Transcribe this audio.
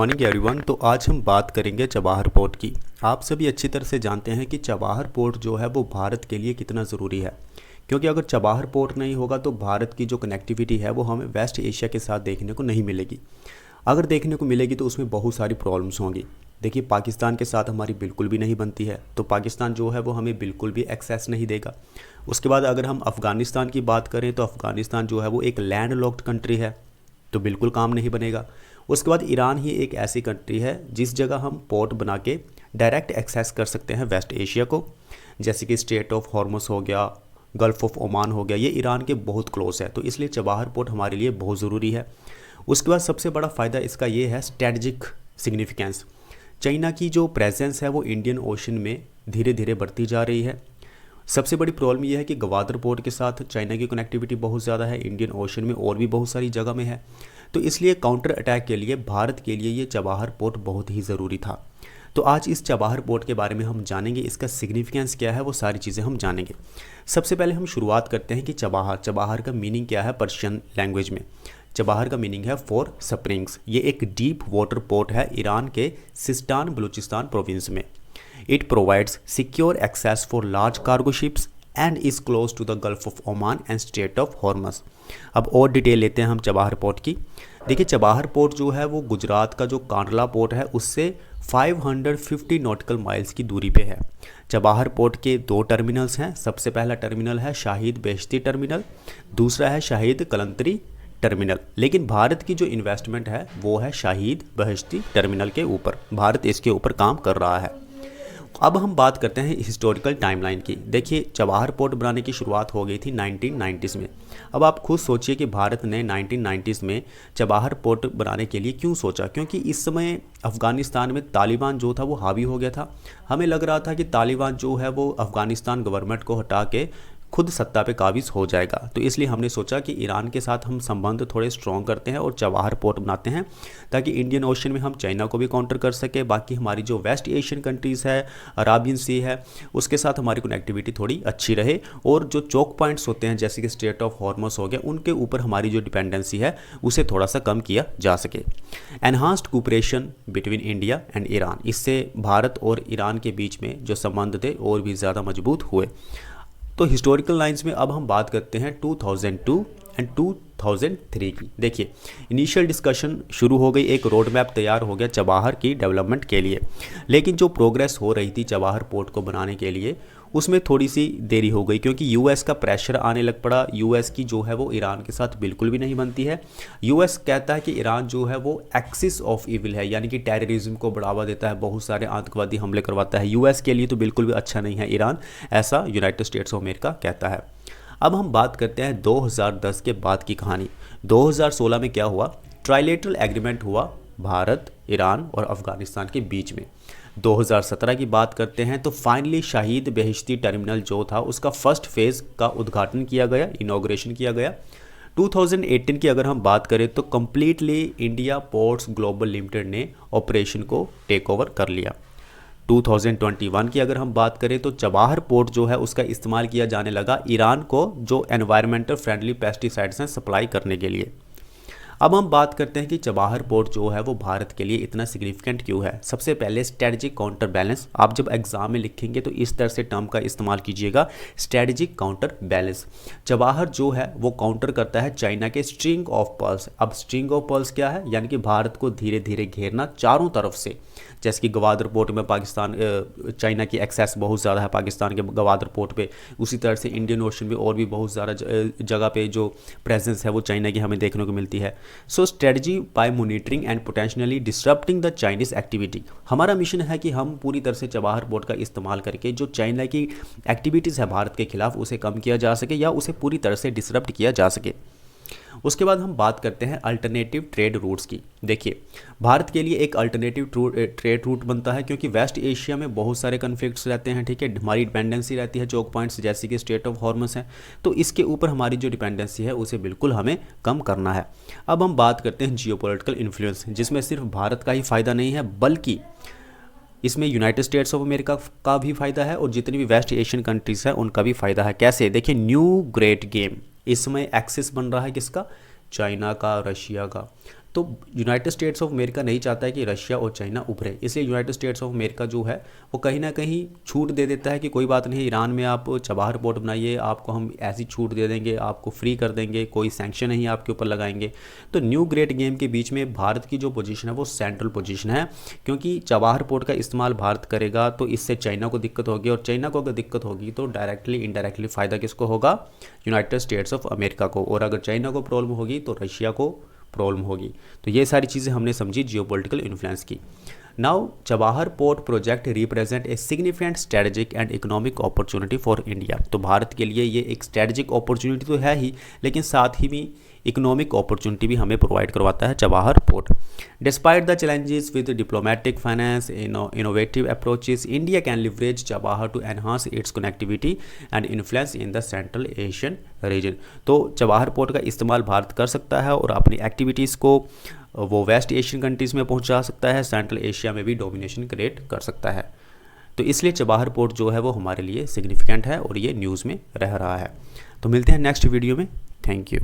Morning everyone. तो आज हम बात करेंगे चबाहर पोर्ट की। आप सभी अच्छी तरह से जानते हैं कि चबाहर पोर्ट जो है वो भारत के लिए कितना ज़रूरी है, क्योंकि अगर चबाहर पोर्ट नहीं होगा तो भारत की जो कनेक्टिविटी है वो हमें वेस्ट एशिया के साथ देखने को नहीं मिलेगी। अगर देखने को मिलेगी तो उसमें बहुत सारी प्रॉब्लम्स होंगी। देखिए, पाकिस्तान के साथ हमारी बिल्कुल भी नहीं बनती है, तो पाकिस्तान जो है वो हमें बिल्कुल भी एक्सेस नहीं देगा। उसके बाद अगर हम अफ़गानिस्तान की बात करें तो अफ़गानिस्तान जो है वो एक लैंड लॉक्ड कंट्री है, तो बिल्कुल काम नहीं बनेगा। उसके बाद ईरान ही एक ऐसी कंट्री है जिस जगह हम पोर्ट बना के डायरेक्ट एक्सेस कर सकते हैं वेस्ट एशिया को, जैसे कि स्ट्रेट ऑफ हॉर्मुज़ हो गया, गल्फ़ ऑफ ओमान हो गया, ये ईरान के बहुत क्लोज है, तो इसलिए चबाहर पोर्ट हमारे लिए बहुत ज़रूरी है। उसके बाद सबसे बड़ा फ़ायदा इसका ये है स्ट्रेटजिक सिग्निफिकेंस। चाइना की जो प्रेजेंस है वो इंडियन ओशन में धीरे धीरे बढ़ती जा रही है। सबसे बड़ी प्रॉब्लम यह है कि गवादर पोर्ट के साथ चाइना की कनेक्टिविटी बहुत ज़्यादा है, इंडियन ओशन में और भी बहुत सारी जगह में है, तो इसलिए काउंटर अटैक के लिए भारत के लिए ये चबाहर पोर्ट बहुत ही ज़रूरी था। तो आज इस चबाहर पोर्ट के बारे में हम जानेंगे, इसका सिग्निफिकेंस क्या है, वो सारी चीज़ें हम जानेंगे। सबसे पहले हम शुरुआत करते हैं कि चबाहर का मीनिंग क्या है पर्शियन लैंग्वेज में। चबाहर का मीनिंग है फॉर स्प्रिंग्स। ये एक डीप वाटर पोर्ट है ईरान के सिस्तान बलूचिस्तान प्रोविंस में। It provides secure access for large cargo ships and is close to the Gulf of Oman and Strait of Hormuz. अब और डिटेल लेते हैं हम चबाहर पोर्ट की। देखिए, चबाहर पोर्ट जो है वो गुजरात का जो कांडला पोर्ट है उससे 550 नॉटिकल माइल्स की दूरी पे है। चबाहर पोर्ट के दो टर्मिनल्स हैं। सबसे पहला टर्मिनल है शाहिद बेहश्ती टर्मिनल, दूसरा है शाहिद कलंतरी टर्मिनल। लेकिन भारत की जो इन्वेस्टमेंट है वो है शाहिद बेहश्ती टर्मिनल के ऊपर। भारत इसके ऊपर काम कर रहा है। अब हम बात करते हैं हिस्टोरिकल टाइमलाइन की। देखिए, चबाहर पोर्ट बनाने की शुरुआत हो गई थी 1990s में। अब आप खुद सोचिए कि भारत ने 1990s में चबाहर पोर्ट बनाने के लिए क्यों सोचा, क्योंकि इस समय अफ़गानिस्तान में तालिबान जो था वो हावी हो गया था। हमें लग रहा था कि तालिबान जो है वो अफ़गानिस्तान गवर्नमेंट को हटा के खुद सत्ता पे काबिज हो जाएगा, तो इसलिए हमने सोचा कि ईरान के साथ हम संबंध थोड़े स्ट्रॉन्ग करते हैं और चबाहर पोर्ट बनाते हैं, ताकि इंडियन ओशन में हम चाइना को भी काउंटर कर सके। बाकी हमारी जो वेस्ट एशियन कंट्रीज़ है, अराबियन सी है, उसके साथ हमारी कनेक्टिविटी थोड़ी अच्छी रहे, और जो चौक पॉइंट्स होते हैं जैसे कि स्ट्रेट ऑफ हॉर्मस हो गया, उनके ऊपर हमारी जो डिपेंडेंसी है उसे थोड़ा सा कम किया जा सके। Enhanced cooperation between India and Iran, इससे भारत और ईरान के बीच में जो संबंध थे और भी ज़्यादा मजबूत हुए। तो हिस्टोरिकल लाइंस में अब हम बात करते हैं 2002 एंड 2003 की। देखिए, इनिशियल डिस्कशन शुरू हो गई, एक रोड मैप तैयार हो गया चबाहर की डेवलपमेंट के लिए, लेकिन जो प्रोग्रेस हो रही थी चबाहर पोर्ट को बनाने के लिए उसमें थोड़ी सी देरी हो गई, क्योंकि यूएस का प्रेशर आने लग पड़ा। यूएस की जो है वो ईरान के साथ बिल्कुल भी नहीं बनती है। यूएस कहता है कि ईरान जो है वो एक्सिस ऑफ इविल है, यानी कि टेररिज्म को बढ़ावा देता है, बहुत सारे आतंकवादी हमले करवाता है। यूएस के लिए तो बिल्कुल भी अच्छा नहीं है ईरान, ऐसा यूनाइटेड स्टेट्स ऑफ अमेरिका कहता है। अब हम बात करते हैं 2010 के बाद की कहानी। 2016 में क्या हुआ, ट्राइलेटरल एग्रीमेंट हुआ भारत, ईरान और अफगानिस्तान के बीच में। 2017 की बात करते हैं तो फाइनली शाहिद बेहश्ती टर्मिनल जो था उसका फर्स्ट फेज़ का उद्घाटन किया गया, इनॉग्रेशन किया गया। 2018 की अगर हम बात करें तो completely India ports global limited ने ऑपरेशन को टेक ओवर कर लिया। 2021 की अगर हम बात करें तो चबाहर पोर्ट जो है उसका इस्तेमाल किया जाने लगा ईरान को जो एनवायरमेंटल फ्रेंडली पेस्टिसाइड्स हैं सप्लाई करने के लिए। अब हम बात करते हैं कि चबाहर पोर्ट जो है वो भारत के लिए इतना सिग्निफिकेंट क्यों है। सबसे पहले स्ट्रेटजिक काउंटर बैलेंस। आप जब एग्जाम में लिखेंगे तो इस तरह से टर्म का इस्तेमाल कीजिएगा, स्ट्रेटजिक काउंटर बैलेंस। चबाहर जो है वो काउंटर करता है चाइना के स्ट्रिंग ऑफ पर्ल्स। अब स्ट्रिंग ऑफ पर्ल्स क्या है, यानी कि भारत को धीरे धीरे घेरना चारों तरफ से। जैसे कि गवादर पोर्ट में पाकिस्तान चाइना की एक्सेस बहुत ज़्यादा है पाकिस्तान के गवादर पोर्ट पे, उसी तरह से इंडियन ओशन में और भी बहुत ज़्यादा जगह पे जो प्रेजेंस है वो चाइना की हमें देखने को मिलती है। So strategy by monitoring and potentially disrupting the Chinese activity. हमारा मिशन है कि हम पूरी तरह से चबाहर पोर्ट का इस्तेमाल करके जो चाइना की एक्टिविटीज़ है भारत के खिलाफ उसे कम किया जा सके या उसे पूरी तरह से डिसरप्ट किया जा सके। उसके बाद हम बात करते हैं अल्टरनेटिव ट्रेड रूट्स की। देखिए, भारत के लिए एक अल्टरनेटिव ट्रेड रूट बनता है, क्योंकि वेस्ट एशिया में बहुत सारे कन्फ्लिक्ट्स रहते हैं, ठीक है, हमारी डिपेंडेंसी रहती है चौक पॉइंट्स जैसे कि स्ट्रेट ऑफ हॉर्मस है, तो इसके ऊपर हमारी जो डिपेंडेंसी है उसे बिल्कुल हमें कम करना है। अब हम बात करते हैं जियोपॉलिटिकल इन्फ्लुएंस, जिसमें सिर्फ भारत का ही फ़ायदा नहीं है बल्कि इसमें यूनाइटेड स्टेट्स ऑफ अमेरिका का भी फ़ायदा है और जितनी भी वेस्ट एशियन कंट्रीज़ हैं उनका भी फ़ायदा है। कैसे, देखिए, न्यू ग्रेट गेम इस समय एक्सेस बन रहा है किसका, चाइना का, रशिया का। तो यूनाइटेड स्टेट्स ऑफ अमेरिका नहीं चाहता है कि रशिया और चाइना उभरे, इसलिए यूनाइटेड स्टेट्स ऑफ अमेरिका जो है वो कहीं ना कहीं छूट दे देता है कि कोई बात नहीं, ईरान में आप चबाहर पोर्ट बनाइए, आपको हम ऐसी छूट दे देंगे, आपको फ्री कर देंगे, कोई सैंक्शन नहीं आपके ऊपर लगाएंगे। तो न्यू ग्रेट गेम के बीच में भारत की जो पोजीशन है वो सेंट्रल पोजीशन है, क्योंकि चबाहर पोर्ट का इस्तेमाल भारत करेगा तो इससे चाइना को दिक्कत होगी, और चाइना को अगर दिक्कत होगी तो डायरेक्टली इनडायरेक्टली फ़ायदा किसको होगा, यूनाइटेड स्टेट्स ऑफ अमेरिका को, और अगर चाइना को प्रॉब्लम होगी तो रशिया को प्रॉब्लम होगी। तो ये सारी चीज़ें हमने समझी जियोपॉलिटिकल इन्फ्लुएंस की। Now Chabahar port project represent a significant strategic and economic opportunity for India. तो भारत के लिए ये एक स्ट्रेटेजिक अपॉर्चुनिटी तो है ही, लेकिन साथ ही भी इकोनॉमिक अपॉर्चुनिटी भी हमें प्रोवाइड करवाता है Chabahar port. Despite the challenges with diplomatic finance innovative approaches, India can leverage Chabahar to enhance its connectivity and influence in the Central Asian region. तो चबाहर पोर्ट का इस्तेमाल भारत कर सकता है और अपनी एक्टिविटीज़ को वो वेस्ट एशियन कंट्रीज़ में पहुंचा सकता है, सेंट्रल एशिया में भी डोमिनेशन क्रिएट कर सकता है। तो इसलिए चबाहर पोर्ट जो है वो हमारे लिए सिग्निफिकेंट है और ये न्यूज़ में रह रहा है। तो मिलते हैं नेक्स्ट वीडियो में। Thank you.